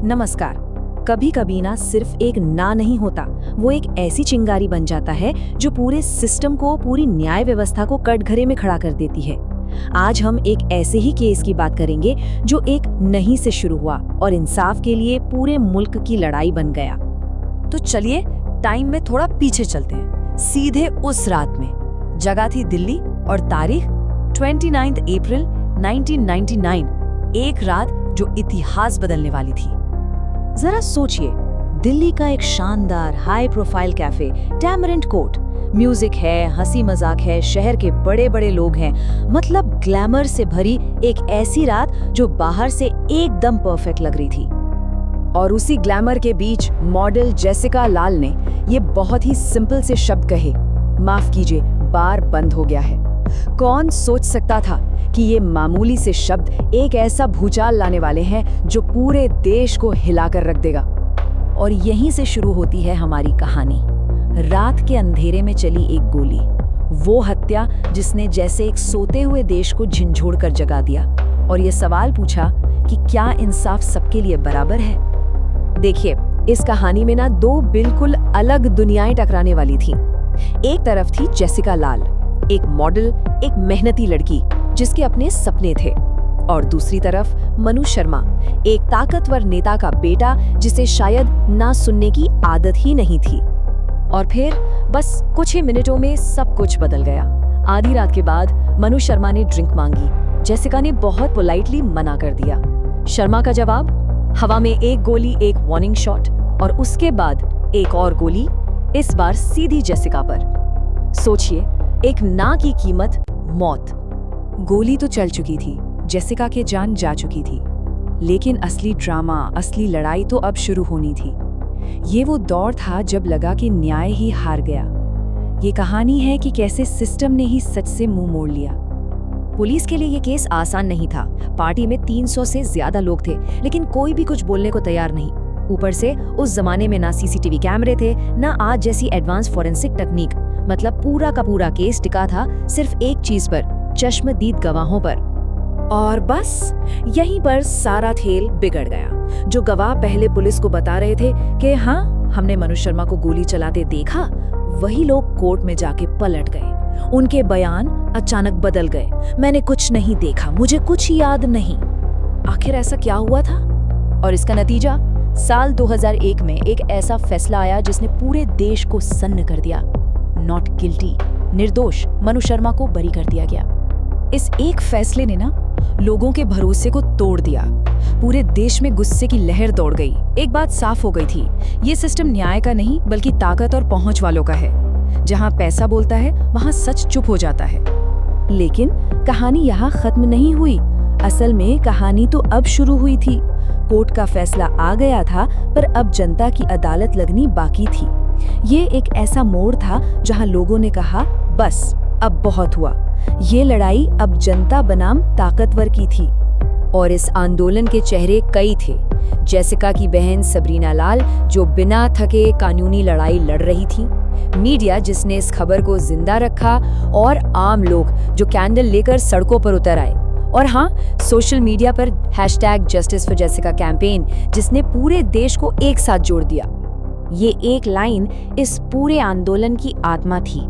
नमस्कार। कभी कभी ना सिर्फ एक ना नहीं होता, वो एक ऐसी चिंगारी बन जाता है जो पूरे सिस्टम को, पूरी न्याय व्यवस्था को कटघरे में खड़ा कर देती है। आज हम एक ऐसे ही केस की बात करेंगे जो एक नहीं से शुरू हुआ और इंसाफ के लिए पूरे मुल्क की लड़ाई बन गया। तो चलिए टाइम में थोड़ा पीछे चलते हैं, सीधे उस रात में। जगह थी दिल्ली और तारीख 29 अप्रैल 1999। एक रात जो इतिहास बदलने वाली थी। जरा सोचिए, दिल्ली का एक शानदार high profile cafe tamarind court. Music है, हंसी मजाक है, शहर के बड़े बड़े लोग हैं, मतलब ग्लैमर से भरी एक ऐसी रात जो बाहर से एकदम परफेक्ट लग रही थी। और उसी ग्लैमर के बीच मॉडल जेसिका लाल ने ये बहुत ही सिंपल से शब्द कहे, माफ कीजिए, बार बंद हो गया है। कौन सोच सकता था कि ये मामूली से शब्द एक ऐसा भूचाल लाने वाले हैं जो पूरे देश को हिलाकर रख देगा। और यहीं से शुरू होती है हमारी कहानी। रात के अंधेरे में चली एक गोली, वो हत्या जिसने जैसे एक सोते हुए देश को झंझोड़ कर जगा दिया और ये सवाल पूछा कि क्या इंसाफ सबके लिए बराबर है। देखिए, इस कहानी में ना दो बिल्कुल अलग दुनियाएं टकराने वाली थी। एक तरफ थी जेसिका लाल, एक मॉडल, एक मेहनती लड़की जिसके अपने सपने थे, और दूसरी तरफ मनु शर्मा, एक ताकतवर नेता का बेटा जिसे शायद ना सुनने की आदत ही नहीं थी। और फिर बस कुछ ही मिनटों में सब कुछ बदल गया। आधी रात के बाद मनु शर्मा ने ड्रिंक मांगी। जेसिका ने बहुत पोलाइटली मना कर दिया। शर्मा का जवाब, हवा में एक गोली, एक वार्निंग शॉट, और उसके बाद एक और गोली, इस बार सीधी जेसिका पर। सोचिए, एक ना की कीमत मौत। गोली तो चल चुकी थी, जेसिका की जान जा चुकी थी, लेकिन असली ड्रामा, असली लड़ाई तो अब शुरू होनी थी। ये वो दौर था जब लगा कि न्याय ही हार गया। ये कहानी है कि कैसे सिस्टम ने ही सच से मुंह मोड़ लिया। पुलिस के लिए ये केस आसान नहीं था। पार्टी में 300 से ज्यादा लोग थे, लेकिन कोई भी कुछ बोलने को तैयार नहीं। ऊपर से उस जमाने में ना सीसीटीवी कैमरे थे, ना आज जैसी एडवांस फॉरेंसिक टेक्निक। मतलब पूरा का पूरा केस टिका था सिर्फ एक चीज पर, चश्मदीद गवाहों पर। और बस यहीं पर सारा खेल बिगड़ गया। जो गवाह पहले पुलिस को बता रहे थे कि हाँ, हमने मनु शर्मा को गोली चलाते देखा, वही लोग कोर्ट में जाके पलट गए। उनके बयान अचानक बदल गए। मैंने कुछ नहीं देखा, मुझे कुछ याद नहीं। आखिर ऐसा क्या हुआ था? और इसका नतीजा, साल 2001 में एक ऐसा फैसला आया जिसने पूरे देश को सन्न कर दिया। नॉट गिल्टी, निर्दोष मनु शर्मा को बरी कर दिया गया। इस एक फैसले ने ना लोगों के भरोसे को तोड़ दिया। पूरे देश में गुस्से की लहर दौड़ गई। एक बात साफ हो गई थी, ये सिस्टम न्याय का नहीं बल्कि ताकत और पहुंच वालों का है। जहां पैसा बोलता है वहां सच चुप हो जाता है। लेकिन कहानी यहाँ खत्म नहीं हुई। असल में कहानी तो अब शुरू हुई थी। कोर्ट का फैसला आ गया था, पर अब जनता की अदालत लगनी बाकी थी। ये एक ऐसा मोड़ था जहां लोगों ने कहा, बस अब बहुत हुआ। ये लड़ाई अब जनता बनाम ताकतवर की थी। और इस आंदोलन के चेहरे कई थे। जेसिका की बहन सबरीना लाल, जो बिना थके कानूनी लड़ाई लड़ रही थी, मीडिया जिसने इस खबर को जिंदा रखा, और आम लोग जो कैंडल लेकर सड़कों पर उतर आए। और हाँ, सोशल मीडिया पर #Justice for Jessica कैंपेन, जिसने पूरे देश को एक साथ जोड़ दिया। ये एक लाइन इस पूरे आंदोलन की आत्मा थी।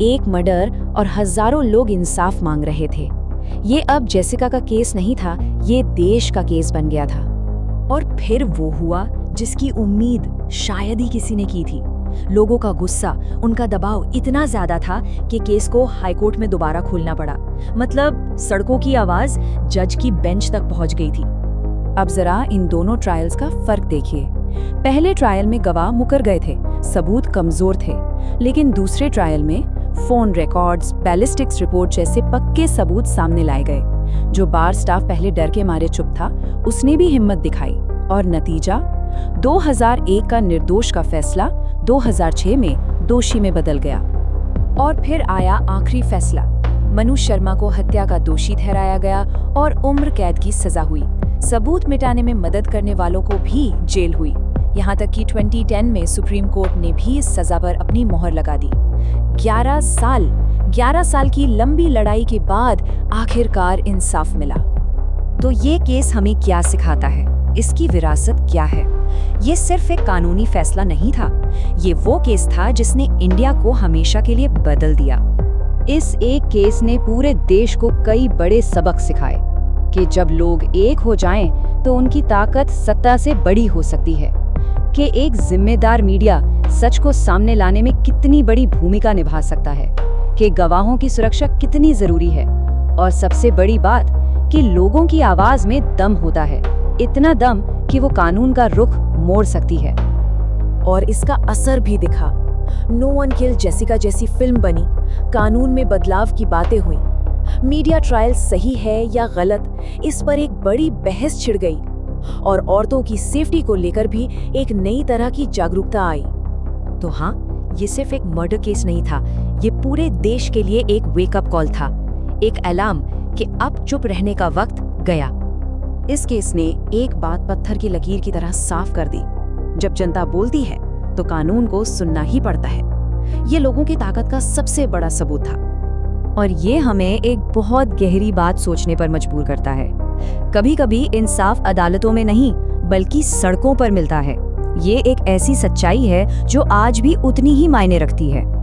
एक मर्डर और हजारों लोग इंसाफ मांग रहे थे। ये अब जेसिका का केस नहीं था, ये देश का केस बन गया था। और फिर वो हुआ जिसकी उम्मीद शायद ही किसी ने की थी। लोगों का गुस्सा, उनका दबाव इतना ज्यादा था कि केस को हाईकोर्ट में दोबारा खोलना पड़ा। मतलब सड़कों की आवाज जज की बेंच तक पहुंच गई थी। अब जरा इन दोनों ट्रायल्स का फर्क देखिए। पहले ट्रायल में गवाह मुकर गए थे, सबूत कमजोर थे। लेकिन दूसरे ट्रायल में फोन रिकॉर्ड्स, बैलिस्टिक्स रिपोर्ट जैसे पक्के सबूत सामने लाए गए। जो बार स्टाफ पहले डर के मारे चुप था, उसने भी हिम्मत दिखाई। और नतीजा, 2001 का निर्दोष का फैसला 2006 में दोषी में बदल गया। और फिर आया आखिरी फैसला। मनु शर्मा को हत्या का दोषी ठहराया गया और उम्र कैद की सजा हुई। सबूत मिटाने में मदद करने वालों को भी जेल हुई। यहाँ तक कि 2010 में सुप्रीम कोर्ट ने भी इस सजा पर अपनी मोहर लगा दी। 11 साल की लंबी लड़ाई के बाद आखिरकार इंसाफ मिला। तो ये केस हमें क्या सिखाता है? इसकी विरासत क्या है? ये सिर्फ एक कानूनी फैसला नहीं था, ये वो केस था जिसने इंडिया को हमेशा के लिए बदल दिया। इस एक केस ने पूरे देश को कई बड़े सबक सिखाए कि जब लोग एक हो जाएं, तो उनकी ताकत सत्ता से बड़ी हो सकती है, कि एक जिम्मेदार मीडिया सच को सामने लाने में कितनी बड़ी भूमिका निभा सकता है, कि गवाहों की सुरक्षा कितनी जरूरी है, और सबसे बड़ी बात कि लोगों की आवाज में दम होता है, इतना दम कि वो कानून का रुख मोड़ सकती है। और इसका असर भी दिखा। नो वन किल जेसिका जैसी फिल्म बनी, कानून में बदलाव की बातें हुई, मीडिया ट्रायल सही है या गलत, इस पर एक बड़ी बहस छिड़ गई, और औरतों की सेफ्टी को लेकर भी एक नई तरह की जागरूकता आई। तो हाँ, ये सिर्फ एक मर्डर केस नहीं था, ये पूरे देश के लिए एक वेकअप कॉल था, एक अलार्म कि अब चुप रहने का वक्त गया। इस केस ने एक बात पत्थर की लकीर की तरह साफ कर दी, जब जनता बोलती है तो कानून को सुनना ही पड़ता है। ये लोगों की ताकत का सबसे बड़ा सबूत था। और ये हमें एक बहुत गहरी बात सोचने पर मजबूर करता है। कभी-कभी इंसाफ अदालतों में नहीं, बल्कि सड़कों पर मिलता है। ये एक ऐसी सच्चाई है जो आज भी उतनी ही मायने रखती है।